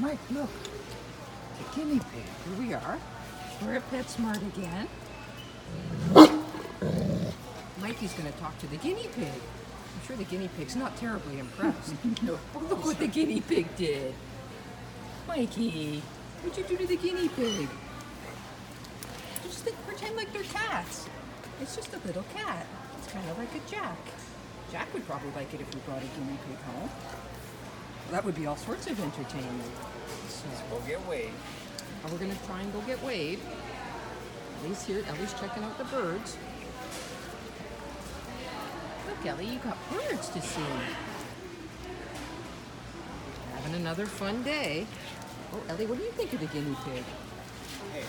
Mike, look. The guinea pig. Here we are. We're at PetSmart again. Mikey's going to talk to the guinea pig. I'm sure the guinea pig's not terribly impressed. No. Oh, look what the guinea pig did. Mikey, what'd you do to the guinea pig? Just pretend like they're cats. It's just a little cat. It's kind of like a Jack. Jack would probably like it if we brought a guinea pig home. Well, that would be all sorts of entertainment. So Go get Wade. we're going to try and go get Wade. Ellie's here. Ellie's checking out the birds. Look, Ellie, you got birds to see. Having another fun day. Oh, Ellie, what do you think of the guinea pig? Hey,